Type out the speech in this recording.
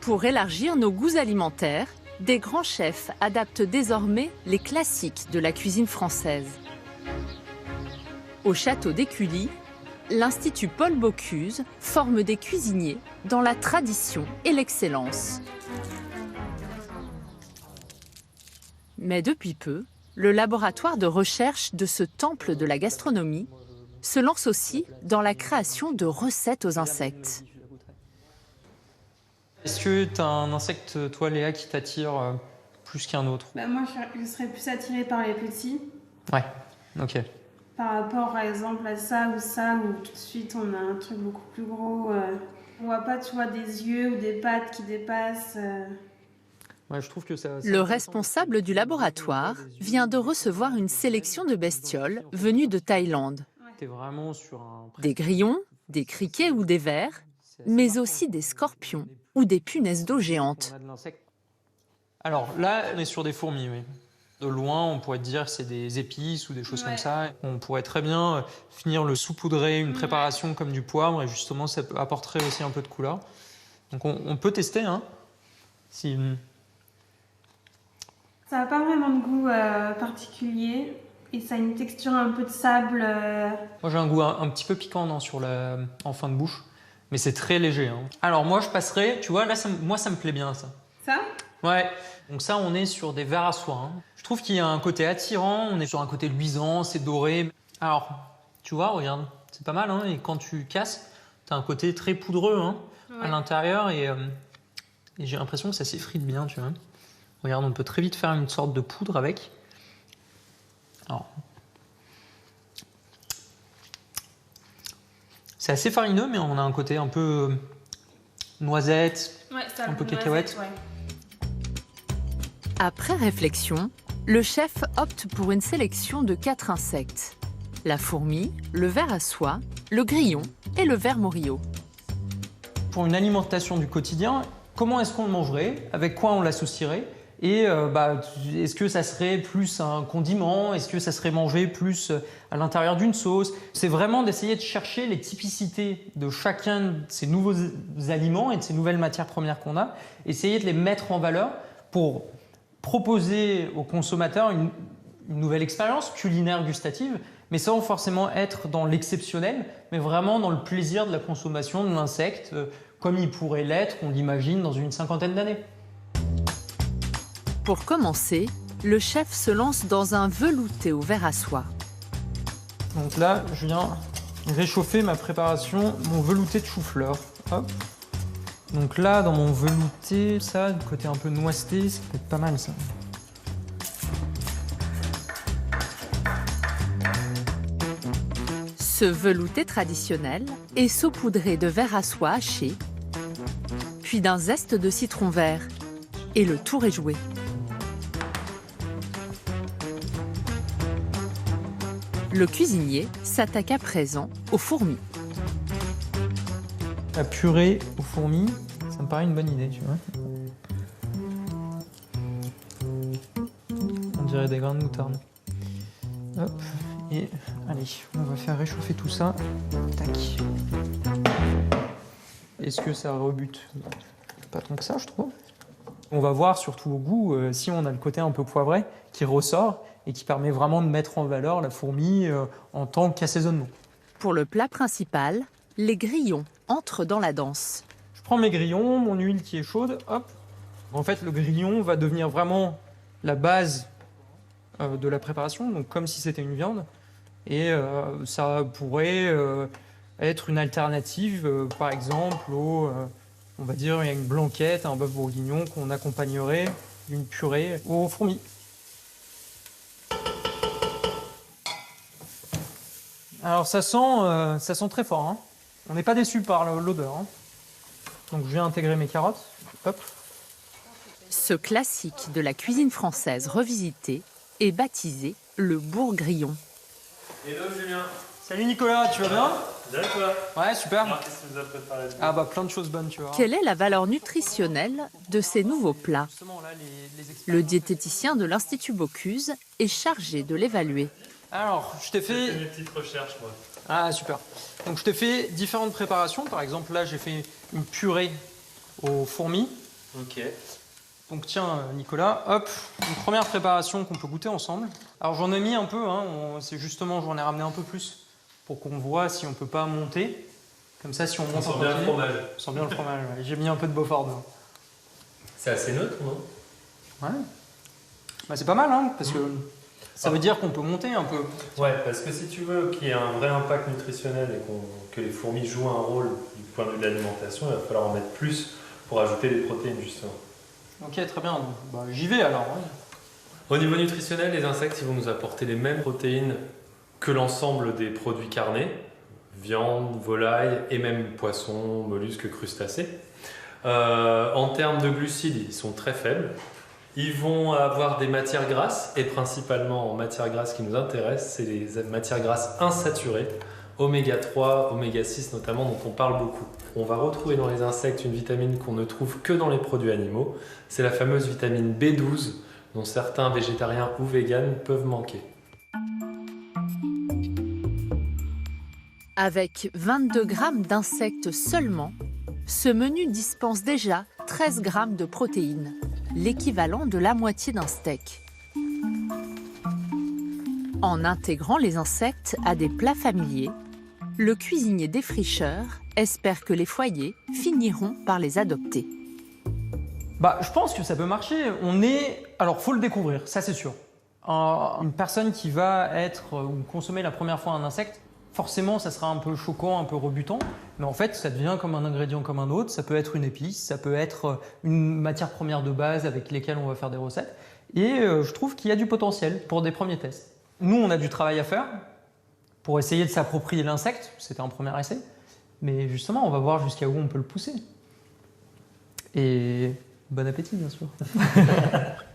Pour élargir nos goûts alimentaires, des grands chefs adaptent désormais les classiques de la cuisine française. Au château d'Écully, l'Institut Paul Bocuse forme des cuisiniers dans la tradition et l'excellence. Mais depuis peu, le laboratoire de recherche de ce temple de la gastronomie se lance aussi dans la création de recettes aux insectes. Est-ce que tu as un insecte, toi Léa, qui t'attire plus qu'un autre? Moi, je serais plus attirée par les petits. Ouais, ok. Par rapport, par exemple, à ça, où tout de suite, on a un truc beaucoup plus gros. On voit pas, tu vois, des yeux ou des pattes qui dépassent. Ouais, je trouve que ça... Le responsable du laboratoire vient de recevoir une sélection de bestioles venues de Thaïlande. T'es vraiment sur un... Des grillons, des criquets ou des vers, mais aussi des scorpions ou des punaises d'eau géantes. Alors là, on est sur des fourmis, oui. De loin, on pourrait dire que c'est des épices ou des choses comme ça. On pourrait très bien finir le saupoudrer une préparation comme du poivre et justement, ça apporterait aussi un peu de couleur. Donc on peut tester, hein. Si... Ça n'a pas vraiment de goût particulier et ça a une texture un peu de sable. Moi, j'ai un goût un petit peu piquant non, en fin de bouche, mais c'est très léger. Hein. Alors moi, je passerai, tu vois, là, moi, ça me plaît bien, ça. Ça? Ouais. Donc ça, on est sur des vers à soie. Hein. Je trouve qu'il y a un côté attirant, on est sur un côté luisant, c'est doré. Alors, tu vois, regarde, c'est pas mal. Hein, et quand tu casses, tu as un côté très poudreux hein, à l'intérieur et j'ai l'impression que ça s'effrite bien, tu vois. Regarde, on peut très vite faire une sorte de poudre avec. Alors, c'est assez farineux, mais on a un côté un peu noisette, un peu cacahuète. Ouais. Après réflexion, le chef opte pour une sélection de 4 insectes. La fourmi, le ver à soie, le grillon et le ver morillo. Pour une alimentation du quotidien, comment est-ce qu'on le mangerait? Avec quoi on l'associerait? Et est-ce que ça serait plus un condiment? Est-ce que ça serait mangé plus à l'intérieur d'une sauce? C'est vraiment d'essayer de chercher les typicités de chacun de ces nouveaux aliments et de ces nouvelles matières premières qu'on a, essayer de les mettre en valeur pour proposer aux consommateurs une nouvelle expérience culinaire gustative, mais sans forcément être dans l'exceptionnel, mais vraiment dans le plaisir de la consommation de l'insecte, comme il pourrait l'être, on l'imagine, dans une 50aine d'années. Pour commencer, le chef se lance dans un velouté au ver à soie. Donc là, je viens réchauffer ma préparation, mon velouté de chou-fleur. Hop. Donc là, dans mon velouté, ça, le côté un peu noiseté, ça peut être pas mal ça. Ce velouté traditionnel est saupoudré de ver à soie haché, puis d'un zeste de citron vert. Et le tour est joué. Le cuisinier s'attaque à présent aux fourmis. La purée aux fourmis, ça me paraît une bonne idée, tu vois. On dirait des grains de moutarde. Hop, et allez, on va faire réchauffer tout ça. Tac. Est-ce que ça rebute? Pas tant que ça, je trouve. On va voir surtout au goût si on a le côté un peu poivré qui ressort et qui permet vraiment de mettre en valeur la fourmi en tant qu'assaisonnement. Pour le plat principal, les grillons entrent dans la danse. Je prends mes grillons, mon huile qui est chaude, hop. En fait, le grillon va devenir vraiment la base de la préparation, donc comme si c'était une viande. Et ça pourrait être une alternative, par exemple, on va dire, il y a une blanquette, un bœuf bourguignon qu'on accompagnerait d'une purée aux fourmis. Alors ça sent très fort. Hein. On n'est pas déçu par l'odeur. Hein. Donc je viens intégrer mes carottes. Hop. Ce classique de la cuisine française revisité est baptisé le bourguignon. Hello Julien. Salut Nicolas, tu vas bien? Bien et toi? Ouais, super. Alors, qu'est-ce que tu nous as préparé? Ah bah plein de choses bonnes, tu vois. Quelle est la valeur nutritionnelle de ces nouveaux plats? Justement, là, les Le diététicien de l'Institut Bocuse est chargé de l'évaluer. Alors, je t'ai J'ai fait... fait mes petites recherches moi. Ah super. Donc je t'ai fait différentes préparations. Par exemple, là, j'ai fait une purée aux fourmis. Ok. Donc tiens Nicolas, hop, une première préparation qu'on peut goûter ensemble. Alors j'en ai mis un peu, hein, c'est justement j'en ai ramené un peu plus pour qu'on voit si on peut pas monter. Comme ça si on On monte sent en bien le continu, fromage. on sent bien le fromage. Ouais. J'ai mis un peu de Beaufort dedans. C'est assez neutre, non? Ouais. Bah, c'est pas mal, hein, parce que ça veut dire qu'on peut monter un peu. Ouais, parce que si tu veux qu'il y ait un vrai impact nutritionnel et que les fourmis jouent un rôle du point de vue de l'alimentation, il va falloir en mettre plus pour ajouter des protéines justement. Ok, très bien. Donc, bah, j'y vais alors. Ouais. Au niveau nutritionnel, les insectes ils vont nous apporter les mêmes protéines que l'ensemble des produits carnés, viande, volaille et même poissons, mollusques, crustacés. En termes de glucides, ils sont très faibles. Ils vont avoir des matières grasses et principalement en matières grasses qui nous intéressent, c'est les matières grasses insaturées, oméga 3, oméga 6 notamment, dont on parle beaucoup. On va retrouver dans les insectes une vitamine qu'on ne trouve que dans les produits animaux, c'est la fameuse vitamine B12 dont certains végétariens ou véganes peuvent manquer. Avec 22 grammes d'insectes seulement, ce menu dispense déjà 13 grammes de protéines, l'équivalent de la moitié d'un steak. En intégrant les insectes à des plats familiers, le cuisinier défricheur espère que les foyers finiront par les adopter. Bah, je pense que ça peut marcher. Alors, faut le découvrir, ça c'est sûr. Une personne qui va ou consommer la première fois un insecte, forcément, ça sera un peu choquant, un peu rebutant, mais en fait, ça devient comme un ingrédient comme un autre. Ça peut être une épice, ça peut être une matière première de base avec lesquelles on va faire des recettes. Et je trouve qu'il y a du potentiel pour des premiers tests. Nous, on a du travail à faire pour essayer de s'approprier l'insecte. C'était un premier essai. Mais justement, on va voir jusqu'à où on peut le pousser. Et bon appétit, bien sûr.